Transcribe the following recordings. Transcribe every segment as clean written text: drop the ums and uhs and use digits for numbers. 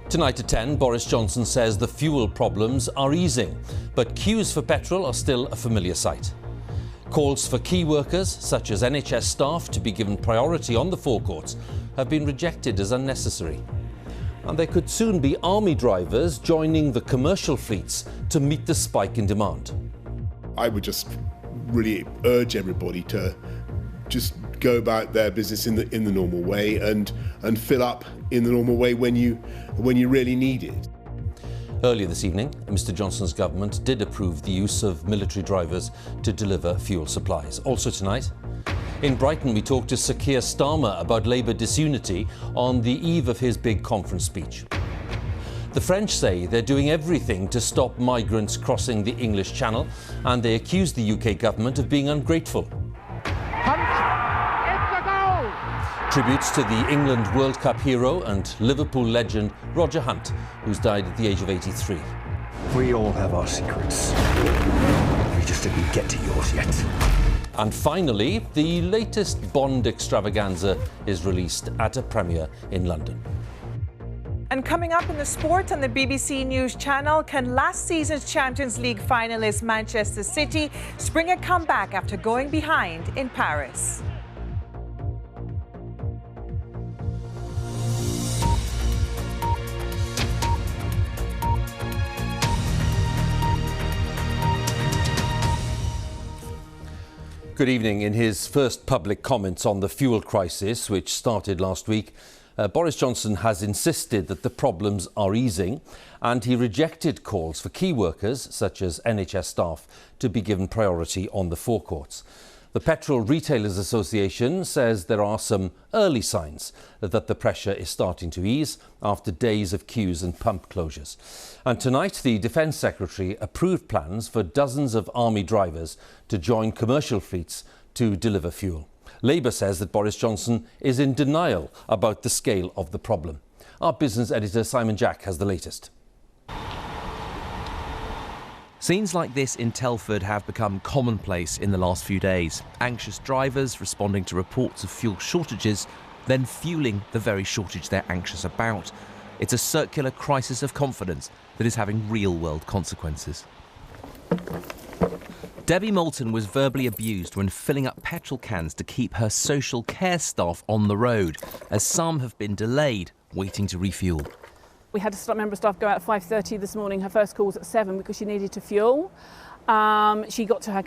Tonight at 10, Boris Johnson says the fuel problems are easing, but queues for petrol are still a familiar sight. Calls for key workers, such as NHS staff, to be given priority on the forecourts have been rejected as unnecessary. And there could soon be army drivers joining the commercial fleets to meet the spike in demand. I would just really urge everybody to just go about their business in the normal way and fill up in the normal way when you really need it. Earlier this evening, Mr Johnson's government did approve the use of military drivers to deliver fuel supplies. Also tonight, in Brighton, we talked to Sir Keir Starmer about Labour disunity on the eve of his big conference speech. The French say they're doing everything to stop migrants crossing the English Channel, and they accuse the UK government of being ungrateful. Tributes to the England World Cup hero and Liverpool legend Roger Hunt, who's died at the age of 83. We all have our secrets. We just didn't get to yours yet. And finally, the latest Bond extravaganza is released at a premiere in London. And coming up in the sport on the BBC News Channel, can last season's Champions League finalist Manchester City spring a comeback after going behind in Paris? Good evening. In his first public comments on the fuel crisis, which started last week, Boris Johnson has insisted that the problems are easing, and he rejected calls for key workers, such as NHS staff, to be given priority on the forecourts. The Petrol Retailers Association says there are some early signs that the pressure is starting to ease after days of queues and pump closures. And tonight, the Defence Secretary approved plans for dozens of army drivers to join commercial fleets to deliver fuel. Labour says that Boris Johnson is in denial about the scale of the problem. Our business editor Simon Jack has the latest. Scenes like this in Telford have become commonplace in the last few days. Anxious drivers responding to reports of fuel shortages, then fueling the very shortage they're anxious about. It's a circular crisis of confidence that is having real-world consequences. Debbie Moulton was verbally abused when filling up petrol cans to keep her social care staff on the road, as some have been delayed waiting to refuel. We had a member of staff go out at 5:30 this morning. Her first call was at 7 because she needed to fuel. She got to her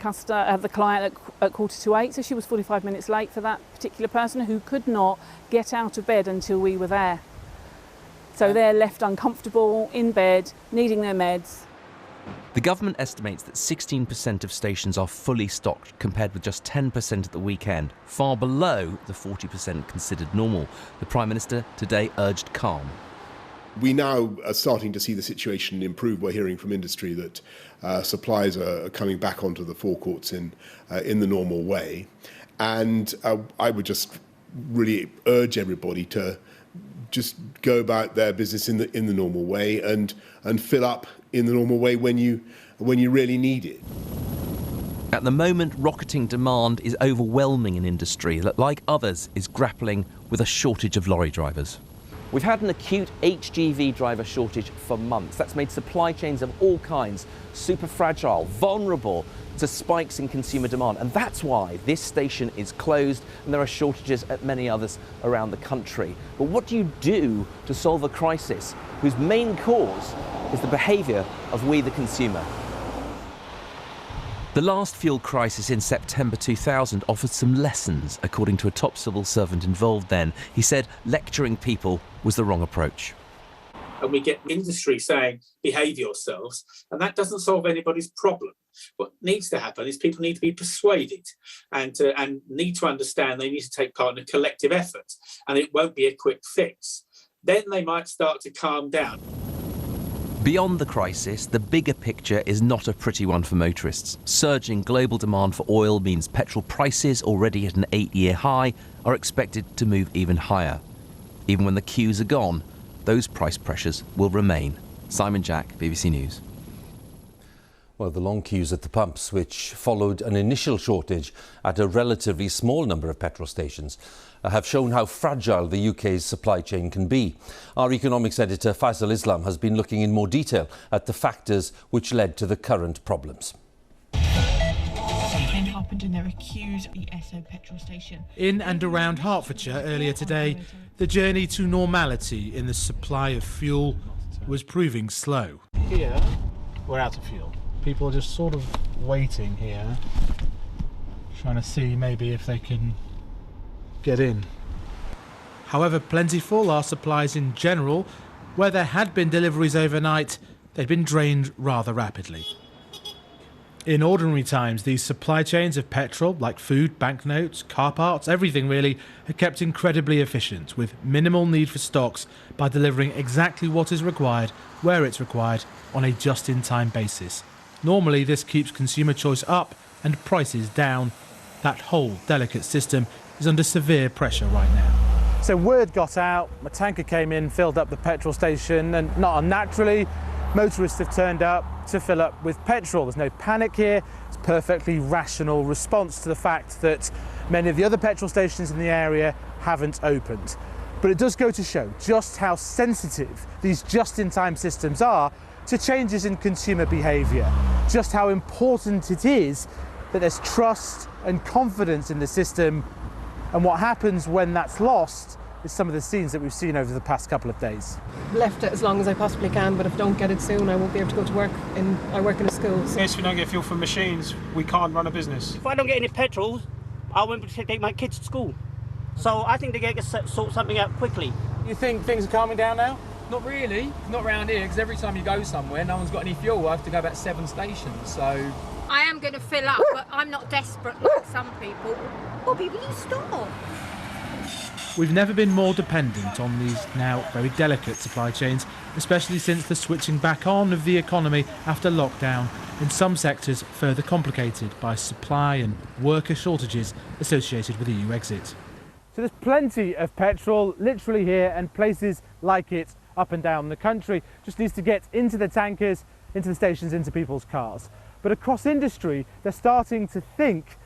the client at 7:45, so she was 45 minutes late for that particular person who could not get out of bed until we were there. So they're left uncomfortable, in bed, needing their meds. The government estimates that 16% of stations are fully stocked, compared with just 10% at the weekend, far below the 40% considered normal. The Prime Minister today urged calm. We now are starting to see the situation improve. We're hearing from industry that supplies are coming back onto the forecourts in the normal way. And I would just really urge everybody to just go about their business in the normal way and fill up in the normal way when you really need it. At the moment, rocketing demand is overwhelming an industry that, like others, is grappling with a shortage of lorry drivers. We've had an acute HGV driver shortage for months. That's made supply chains of all kinds super fragile, vulnerable to spikes in consumer demand. And that's why this station is closed and there are shortages at many others around the country. But what do you do to solve a crisis whose main cause is the behaviour of we the consumer? The last fuel crisis in September 2000 offered some lessons, according to a top civil servant involved then. He said lecturing people was the wrong approach. And we get industry saying, behave yourselves, and that doesn't solve anybody's problem. What needs to happen is people need to be persuaded and need to understand they need to take part in a collective effort, and it won't be a quick fix. Then they might start to calm down. Beyond the crisis, the bigger picture is not a pretty one for motorists. Surging global demand for oil means petrol prices, already at an 8-year high, are expected to move even higher. Even when the queues are gone, those price pressures will remain. Simon Jack, BBC News. Well, the long queues at the pumps, which followed an initial shortage at a relatively small number of petrol stations, have shown how fragile the UK's supply chain can be. Our economics editor Faisal Islam has been looking in more detail at the factors which led to the current problems. In Harpenden, there are queues at the Esso petrol station. In and around Hertfordshire earlier today, the journey to normality in the supply of fuel was proving slow. Here, we're out of fuel. People are just sort of waiting here, trying to see maybe if they can get in. However plentiful are supplies in general, where there had been deliveries overnight, they'd been drained rather rapidly. In ordinary times, these supply chains of petrol, like food, banknotes, car parts, everything really, are kept incredibly efficient, with minimal need for stocks by delivering exactly what is required, where it's required, on a just-in-time basis. Normally, this keeps consumer choice up and prices down. That whole delicate system is under severe pressure right now. So word got out, a tanker came in, filled up the petrol station, and not unnaturally, motorists have turned up to fill up with petrol. There's no panic here. It's a perfectly rational response to the fact that many of the other petrol stations in the area haven't opened. But it does go to show just how sensitive these just-in-time systems are to changes in consumer behaviour, just how important it is that there's trust and confidence in the system, and what happens when that's lost is some of the scenes that we've seen over the past couple of days. Left it as long as I possibly can, but if I don't get it soon, I won't be able to go to work. I work in a school. So. Yes, if we don't get fuel from machines, we can't run a business. If I don't get any petrol, I won't be able to take my kids to school. So I think they get to sort something out quickly. You think things are calming down now? Not really, not around here, because every time you go somewhere, no one's got any fuel. I have to go about 7 stations, so... I am going to fill up, but I'm not desperate like some people. Bobby, will you stop? We've never been more dependent on these now very delicate supply chains, especially since the switching back on of the economy after lockdown, in some sectors further complicated by supply and worker shortages associated with EU exit. So there's plenty of petrol literally here, and places like it up and down the country. Just needs to get into the tankers, into the stations, into people's cars. But across industry, they're starting to think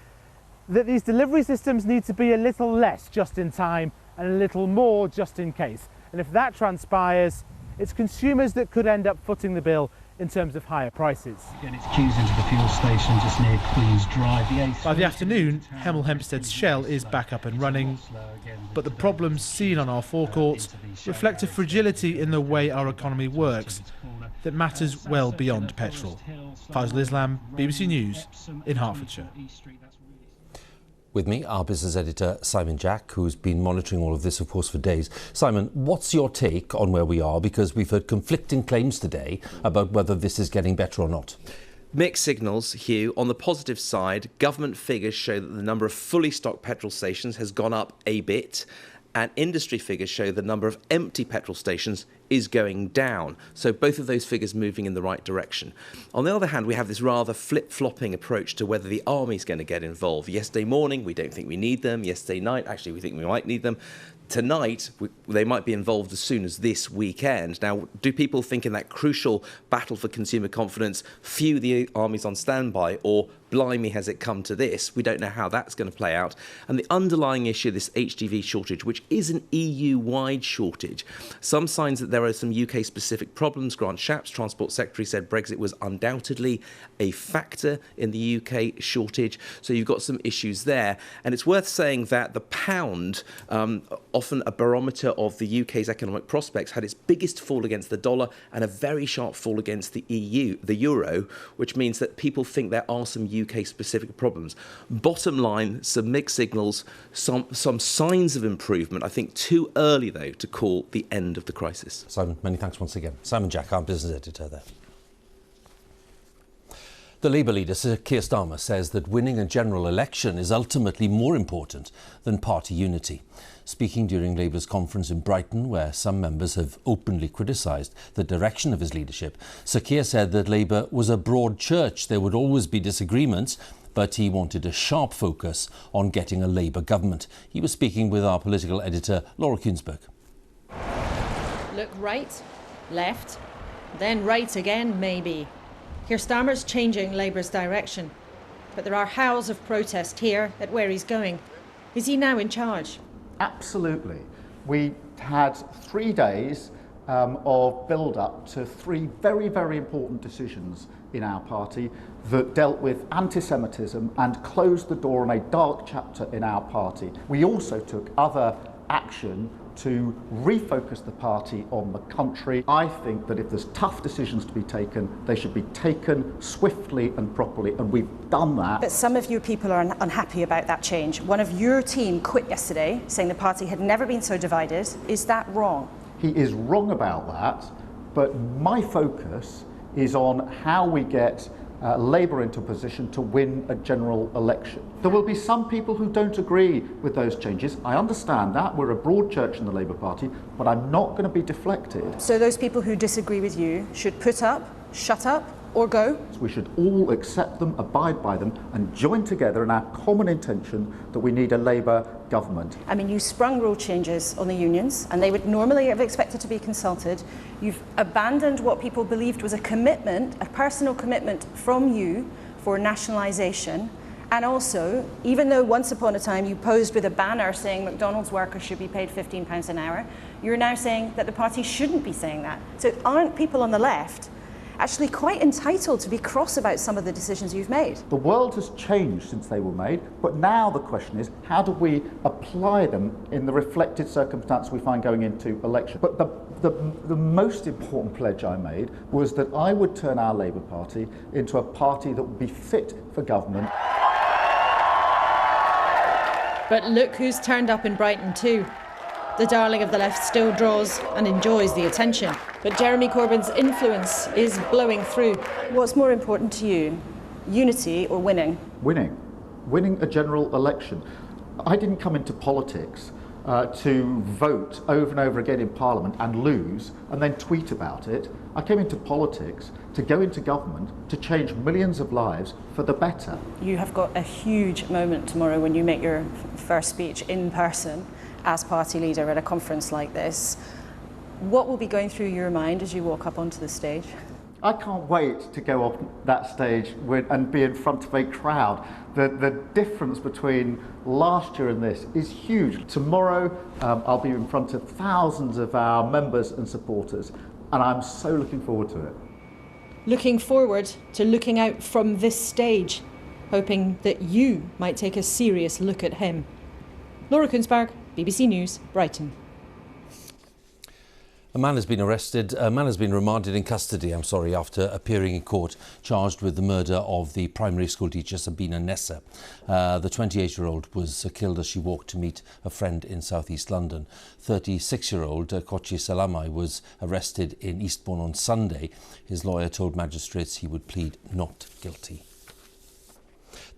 that these delivery systems need to be a little less just in time and a little more just in case. And if that transpires, it's consumers that could end up footing the bill in terms of higher prices. Again, it's queues into the fuel station just near Queen's Drive. By the afternoon, Hemel Hempstead's Shell is back up and running, but the problems seen on our forecourts reflect a fragility in the way our economy works that matters well beyond petrol. Faisal Islam, BBC News, in Hertfordshire. With me, our business editor, Simon Jack, who's been monitoring all of this, of course, for days. Simon, what's your take on where we are? Because we've heard conflicting claims today about whether this is getting better or not. Mixed signals, Huw. On the positive side, government figures show that the number of fully stocked petrol stations has gone up a bit, and industry figures show the number of empty petrol stations is going down. So both of those figures moving in the right direction. On the other hand, we have this rather flip-flopping approach to whether the army's going to get involved. Yesterday morning, we don't think we need them. Yesterday night, actually, we think we might need them. Tonight, they might be involved as soon as this weekend. Now, do people think in that crucial battle for consumer confidence, phew, the army's on standby, or blimey, has it come to this? We don't know how that's going to play out. And the underlying issue, this HGV shortage, which is an EU-wide shortage. Some signs that there are some UK-specific problems. Grant Shapps, Transport Secretary, said Brexit was undoubtedly a factor in the UK shortage. So you've got some issues there. And it's worth saying that the pound, often a barometer of the UK's economic prospects, had its biggest fall against the dollar and a very sharp fall against the euro, which means that people think there are some UK-specific problems. Bottom line, some mixed signals, some signs of improvement. I think too early, though, to call the end of the crisis. Simon, many thanks once again. Simon Jack, our business editor there. The Labour leader, Sir Keir Starmer, says that winning a general election is ultimately more important than party unity. Speaking during Labour's conference in Brighton, where some members have openly criticised the direction of his leadership, Sir Keir said that Labour was a broad church. There would always be disagreements, but he wanted a sharp focus on getting a Labour government. He was speaking with our political editor, Laura Kuensberg. Look right, left, then right again, maybe. Keir Starmer's changing Labour's direction. But there are howls of protest here at where he's going. Is he now in charge? Absolutely. We had 3 days of build-up to 3 very, very important decisions in our party that dealt with anti-Semitism and closed the door on a dark chapter in our party. We also took other action to refocus the party on the country. I think that if there's tough decisions to be taken, they should be taken swiftly and properly, and we've done that. But some of your people are unhappy about that change. One of your team quit yesterday, saying the party had never been so divided. Is that wrong? He is wrong about that, but my focus is on how we get Labour into a position to win a general election. There will be some people who don't agree with those changes. I understand that. We're a broad church in the Labour Party, but I'm not going to be deflected. So those people who disagree with you should put up, shut up, or go? We should all accept them, abide by them, and join together in our common intention that we need a Labour government. I mean, you sprung rule changes on the unions, and they would normally have expected to be consulted. You've abandoned what people believed was a commitment, a personal commitment from you for nationalisation. And also, even though once upon a time you posed with a banner saying McDonald's workers should be paid £15 an hour, you're now saying that the party shouldn't be saying that. So aren't people on the left actually quite entitled to be cross about some of the decisions you've made? The world has changed since they were made, but now the question is, how do we apply them in the reflected circumstance we find going into election? But the most important pledge I made was that I would turn our Labour Party into a party that would be fit for government. But look who's turned up in Brighton too. The darling of the left still draws and enjoys the attention. But Jeremy Corbyn's influence is blowing through. What's more important to you, unity or winning? Winning. Winning a general election. I didn't come into politics to vote over and over again in Parliament and lose and then tweet about it. I came into politics to go into government to change millions of lives for the better. You have got a huge moment tomorrow when you make your first speech in person as party leader at a conference like this. What will be going through your mind as you walk up onto the stage? I can't wait to go off that stage and be in front of a crowd. The difference between last year and this is huge. Tomorrow I'll be in front of thousands of our members and supporters, and I'm so looking forward to it. Looking forward to looking out from this stage, hoping that you might take a serious look at him. Laura Kunzberg, BBC News, Brighton. A man has been remanded in custody, after appearing in court charged with the murder of the primary school teacher Sabina Nessa. The 28-year-old was killed as she walked to meet a friend in southeast London. 36-year-old Kochi Salamai was arrested in Eastbourne on Sunday. His lawyer told magistrates he would plead not guilty.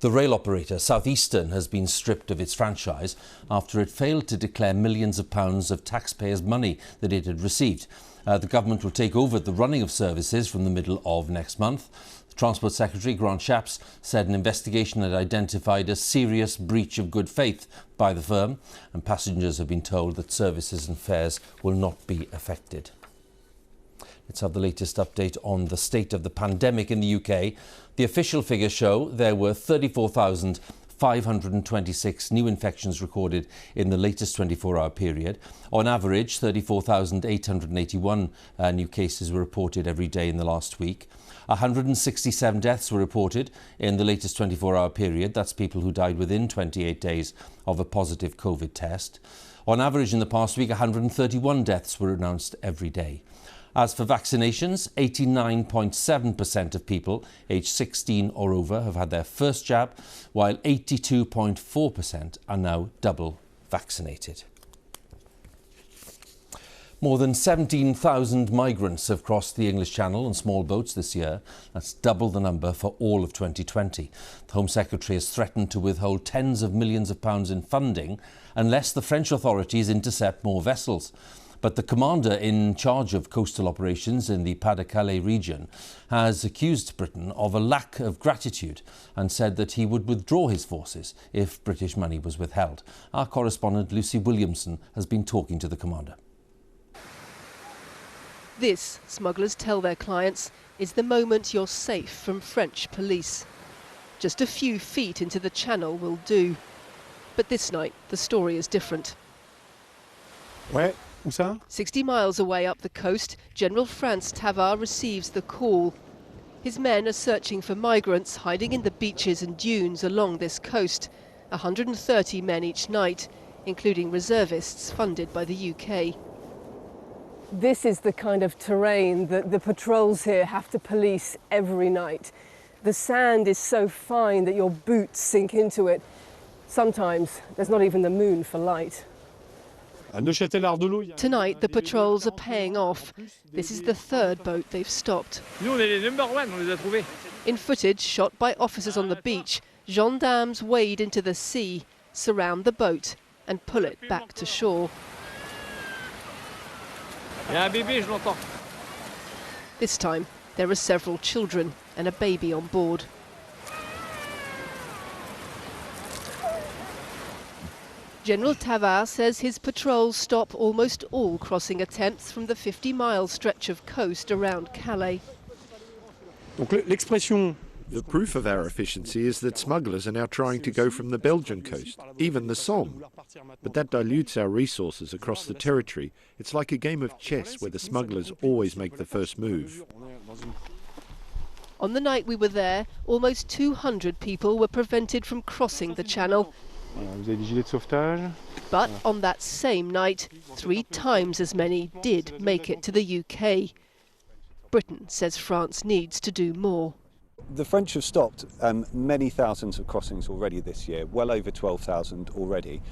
The rail operator Southeastern has been stripped of its franchise after it failed to declare millions of pounds of taxpayers' money that it had received. The government will take over the running of services from the middle of next month. The Transport Secretary, Grant Shapps, said an investigation had identified a serious breach of good faith by the firm, and passengers have been told that services and fares will not be affected. Let's have the latest update on the state of the pandemic in the UK. The official figures show there were 34,526 new infections recorded in the latest 24-hour period. On average, 34,881 new cases were reported every day in the last week. 167 deaths were reported in the latest 24-hour period. That's people who died within 28 days of a positive COVID test. On average, in the past week, 131 deaths were announced every day. As for vaccinations, 89.7% of people aged 16 or over have had their first jab, while 82.4% are now double vaccinated. More than 17,000 migrants have crossed the English Channel on small boats this year. That's double the number for all of 2020. The Home Secretary has threatened to withhold tens of millions of pounds in funding unless the French authorities intercept more vessels. But the commander in charge of coastal operations in the Pas-de-Calais region has accused Britain of a lack of gratitude and said that he would withdraw his forces if British money was withheld. Our correspondent Lucy Williamson has been talking to the commander. This, smugglers tell their clients, is the moment you're safe from French police. Just a few feet into the channel will do. But this night, the story is different. 60 miles away up the coast, General Franz Tavard receives the call. His men are searching for migrants hiding in the beaches and dunes along this coast. 130 men each night, including reservists funded by the UK. This is the kind of terrain that the patrols here have to police every night. The sand is so fine that your boots sink into it. Sometimes there's not even the moon for light. Tonight, the patrols are paying off. This is the third boat they've stopped. In footage shot by officers on the beach, gendarmes wade into the sea, surround the boat and pull it back to shore. This time, there are several children and a baby on board. General Tavard says his patrols stop almost all crossing attempts from the 50-mile stretch of coast around Calais. The proof of our efficiency is that smugglers are now trying to go from the Belgian coast, even the Somme. But that dilutes our resources across the territory. It's like a game of chess where the smugglers always make the first move. On the night we were there, almost 200 people were prevented from crossing the channel. But on that same night, 3 times as many did make it to the UK. Britain says France needs to do more. The French have stopped many thousands of crossings already this year, well over 12,000 already,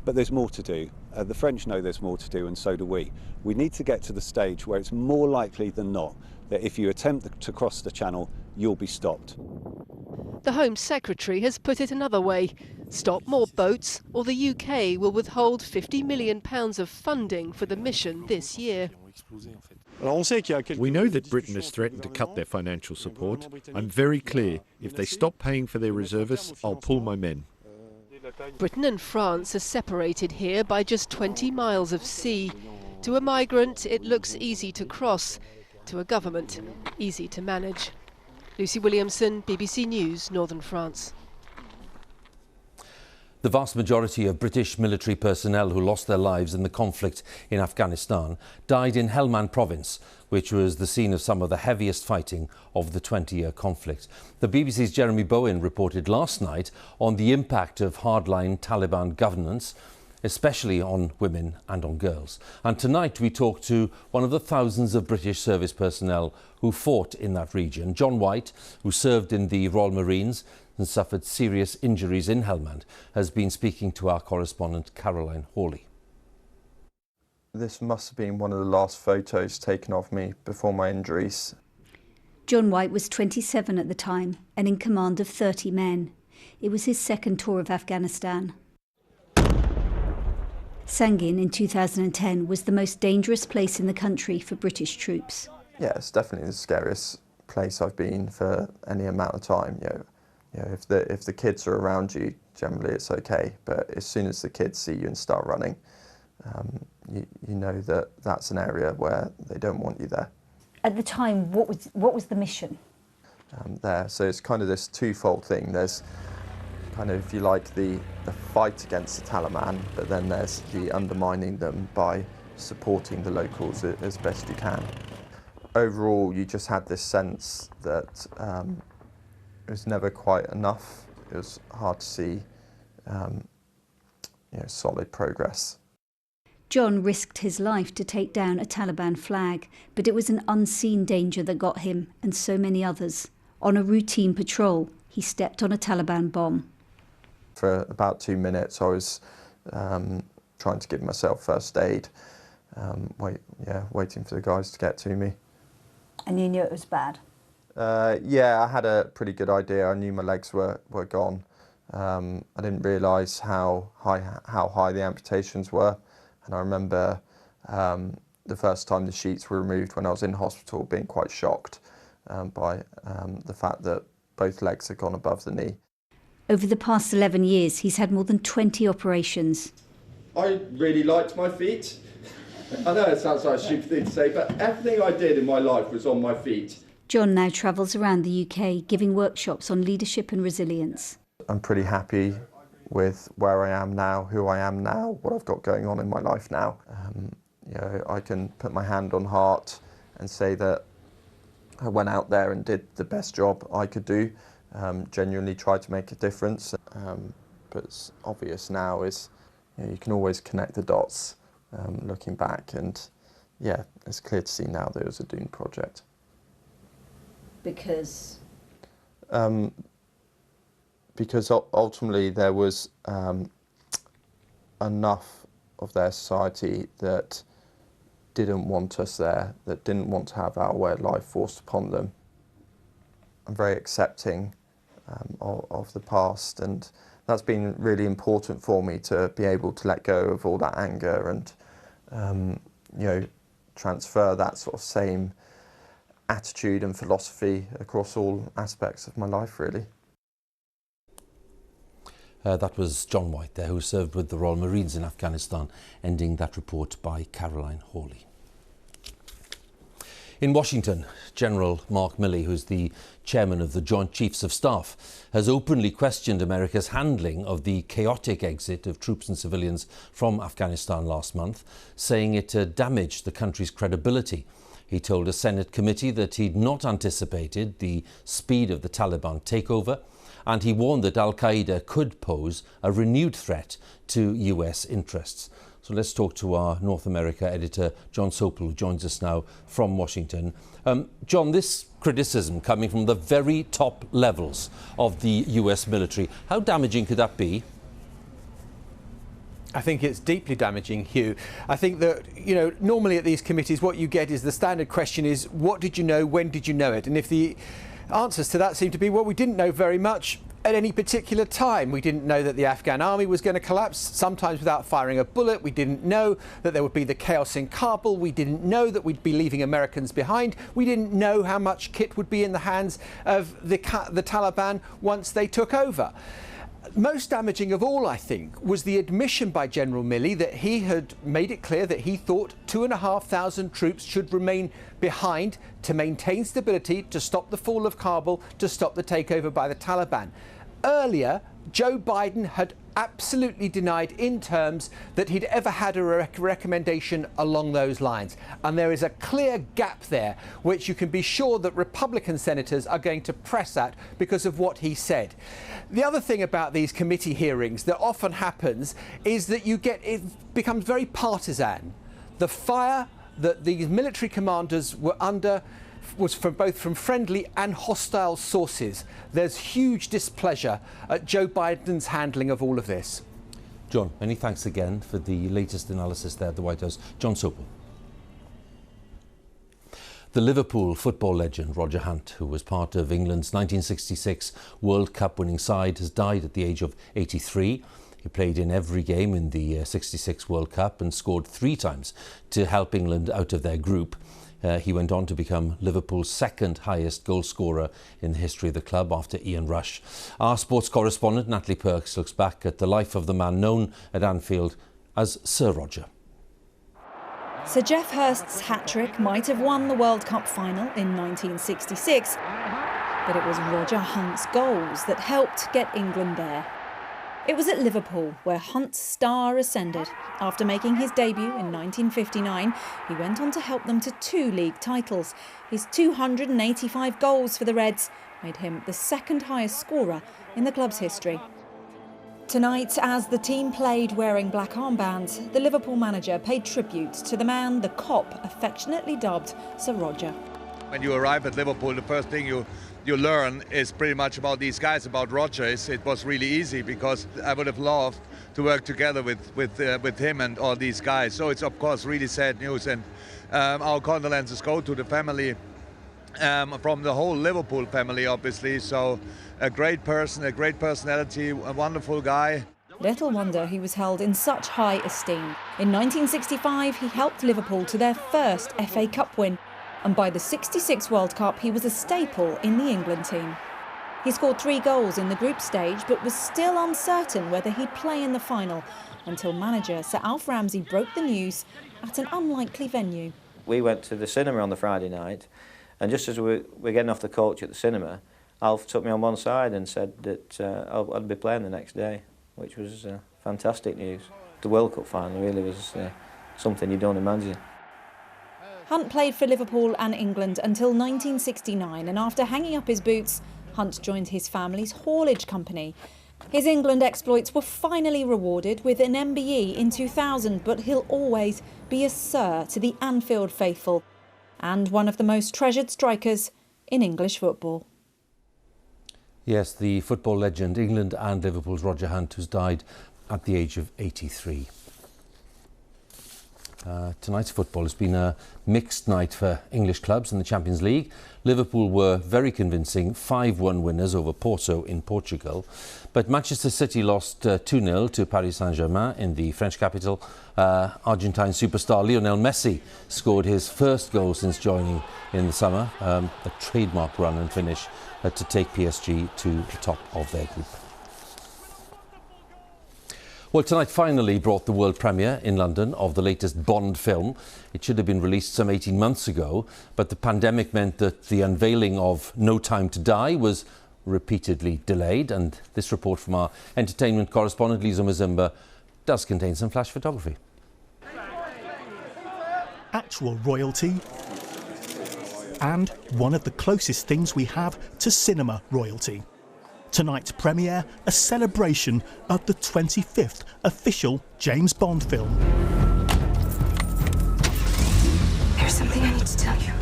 but there's more to do. The French know there's more to do, and so do we. We need to get to the stage where it's more likely than not that if you attempt to cross the channel, you'll be stopped. The Home Secretary has put it another way. Stop more boats or the UK will withhold £50 million of funding for the mission this year. We know that Britain has threatened to cut their financial support. I'm very clear, if they stop paying for their reservists, I'll pull my men. Britain and France are separated here by just 20 miles of sea. To a migrant, it looks easy to cross. To a government, easy to manage. Lucy Williamson, BBC News, Northern France. The vast majority of British military personnel who lost their lives in the conflict in Afghanistan died in Helmand province, which was the scene of some of the heaviest fighting of the 20-year conflict. The BBC's Jeremy Bowen reported last night on the impact of hardline Taliban governance, especially on women and on girls. And tonight we talk to one of the thousands of British service personnel who fought in that region. John White, who served in the Royal Marines and suffered serious injuries in Helmand, has been speaking to our correspondent Caroline Hawley. This must have been one of the last photos taken of me before my injuries. John White was 27 at the time and in command of 30 men. It was his second tour of Afghanistan. Sangin in 2010 was the most dangerous place in the country for British troops. Yeah, it's definitely the scariest place I've been for any amount of time. If the kids are around you, generally it's okay. But as soon as the kids see you and start running, you know that that's an area where they don't want you there. At the time, what was the mission? So it's kind of this twofold thing. There's kind of, if you like, the fight against the Taliban, but then there's the undermining them by supporting the locals as best you can. Overall, you just had this sense that it was never quite enough. It was hard to see solid progress. John risked his life to take down a Taliban flag, but it was an unseen danger that got him and so many others. On a routine patrol, he stepped on a Taliban bomb. For about 2 minutes, I was trying to give myself first aid, waiting for the guys to get to me. And you knew it was bad? Yeah, I had a pretty good idea. I knew my legs were gone. I didn't realise how high the amputations were. And I remember the first time the sheets were removed when I was in hospital being quite shocked by the fact that both legs had gone above the knee. Over the past 11 years, he's had more than 20 operations. I really liked my feet. I know it sounds like a stupid thing to say, but everything I did in my life was on my feet. John now travels around the UK giving workshops on leadership and resilience. I'm pretty happy with where I am now, who I am now, what I've got going on in my life now. You know, I can put my hand on heart and say that I went out there and did the best job I could do, genuinely tried to make a difference. But it's obvious now is, you know, you can always connect the dots looking back, and yeah, it's clear to see now that it was a doomed project. Because? Because ultimately there was enough of their society that didn't want us there, that didn't want to have our way of life forced upon them. I'm very accepting of the past, and that's been really important for me to be able to let go of all that anger and you know, transfer that sort of same attitude and philosophy across all aspects of my life, really. That was John White there, who served with the Royal Marines in Afghanistan, ending that report by Caroline Hawley. In Washington, General Mark Milley, who's the chairman of the Joint Chiefs of Staff, has openly questioned America's handling of the chaotic exit of troops and civilians from Afghanistan last month, saying it damaged the country's credibility. He told a Senate committee that he'd not anticipated the speed of the Taliban takeover, and he warned that al-Qaeda could pose a renewed threat to US interests. So let's talk to our North America editor, John Sopel, who joins us now from Washington. John, this criticism coming from the very top levels of the US military, how damaging could that be? I think it's deeply damaging, Huw. I think that, you know, normally at these committees what you get is the standard question is, what did you know, when did you know it? And if the answers to that seem to be, well, we didn't know very much at any particular time. We didn't know that the Afghan army was going to collapse, sometimes without firing a bullet. We didn't know that there would be the chaos in Kabul. We didn't know that we'd be leaving Americans behind. We didn't know how much kit would be in the hands of the Taliban once they took over. Most damaging of all, I think, was the admission by General Milley that he had made it clear that he thought 2,500 troops should remain behind to maintain stability, to stop the fall of Kabul, to stop the takeover by the Taliban. Earlier, Joe Biden had absolutely denied in terms that he'd ever had a recommendation along those lines. And there is a clear gap there, which you can be sure that Republican senators are going to press at because of what he said. The other thing about these committee hearings that often happens is that it becomes very partisan. The fire that these military commanders were under was both from friendly and hostile sources. There's huge displeasure at Joe Biden's handling of all of this. John, many thanks again for the latest analysis there at the White House. John Sopel. The Liverpool football legend Roger Hunt, who was part of England's 1966 World Cup winning side, has died at the age of 83. He played in every game in the 66 World Cup and scored 3 times to help England out of their group. He went on to become Liverpool's second highest goal scorer in the history of the club after Ian Rush. Our sports correspondent Natalie Perks looks back at the life of the man known at Anfield as Sir Roger. Sir Geoff Hurst's hat-trick might have won the World Cup final in 1966, but it was Roger Hunt's goals that helped get England there. It was at Liverpool where Hunt's star ascended. After making his debut in 1959, he went on to help them to 2 league titles. His 285 goals for the Reds made him the second highest scorer in the club's history. Tonight, as the team played wearing black armbands, the Liverpool manager paid tribute to the man the Kop affectionately dubbed Sir Roger. When you arrive at Liverpool, the first thing you learn is pretty much about these guys, about Roger. It was really easy because I would have loved to work together with him and all these guys. So it's of course really sad news, and our condolences go to the family, from the whole Liverpool family, obviously. So a great person, a great personality, a wonderful guy. Little wonder he was held in such high esteem. In 1965, he helped Liverpool to their first FA Cup win. And by the '66 World Cup, he was a staple in the England team. He scored 3 goals in the group stage, but was still uncertain whether he'd play in the final, until manager Sir Alf Ramsey broke the news at an unlikely venue. We went to the cinema on the Friday night, and just as we're getting off the coach at the cinema, Alf took me on one side and said that I'd be playing the next day, which was fantastic news. The World Cup final really was something you don't imagine. Hunt played for Liverpool and England until 1969, and after hanging up his boots, Hunt joined his family's haulage company. His England exploits were finally rewarded with an MBE in 2000, but he'll always be a Sir to the Anfield faithful and one of the most treasured strikers in English football. Yes, the football legend, England and Liverpool's Roger Hunt, who's died at the age of 83. Tonight's football has been a mixed night for English clubs in the Champions League. Liverpool were very convincing 5-1 winners over Porto in Portugal. But Manchester City lost 2-0 to Paris Saint-Germain in the French capital. Argentine superstar Lionel Messi scored his first goal since joining in the summer, a trademark run and finish to take PSG to the top of their group. Well, tonight finally brought the world premiere in London of the latest Bond film. It should have been released some 18 months ago, but the pandemic meant that the unveiling of No Time to Die was repeatedly delayed. And this report from our entertainment correspondent, Lisa Mazimba, does contain some flash photography. Actual royalty and one of the closest things we have to cinema royalty. Tonight's premiere, a celebration of the 25th official James Bond film. There's something I need to tell you.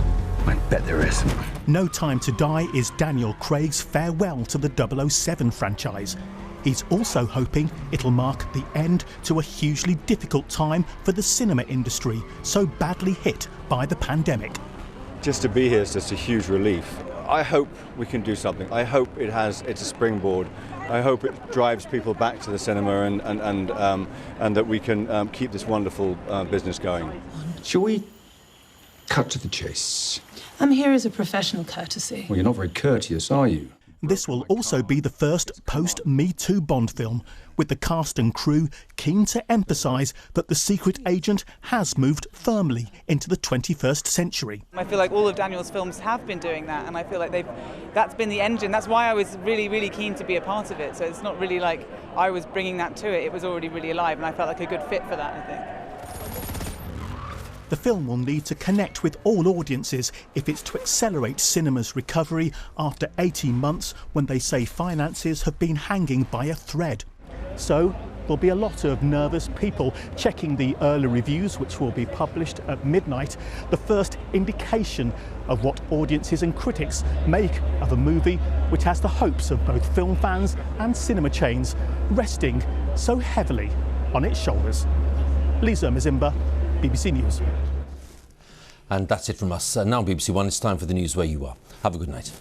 I bet there is. No Time to Die is Daniel Craig's farewell to the 007 franchise. He's also hoping it'll mark the end to a hugely difficult time for the cinema industry, so badly hit by the pandemic. Just to be here is just a huge relief. I hope we can do something. I hope it's a springboard. I hope it drives people back to the cinema and that we can keep this wonderful business going. Shall we cut to the chase? I'm here as a professional courtesy. Well, you're not very courteous, are you? This will also be the first post-Me Too Bond film, with the cast and crew keen to emphasise that the secret agent has moved firmly into the 21st century. I feel like all of Daniel's films have been doing that, and I feel like that's been the engine. That's why I was really, really keen to be a part of it. So it's not really like I was bringing that to it. It was already really alive, and I felt like a good fit for that, I think. The film will need to connect with all audiences if it's to accelerate cinema's recovery after 18 months when they say finances have been hanging by a thread. So there'll be a lot of nervous people checking the early reviews, which will be published at midnight, the first indication of what audiences and critics make of a movie which has the hopes of both film fans and cinema chains resting so heavily on its shoulders. Lisa Mazimba, BBC News. And that's it from us. Now BBC One, it's time for the news where you are. Have a good night.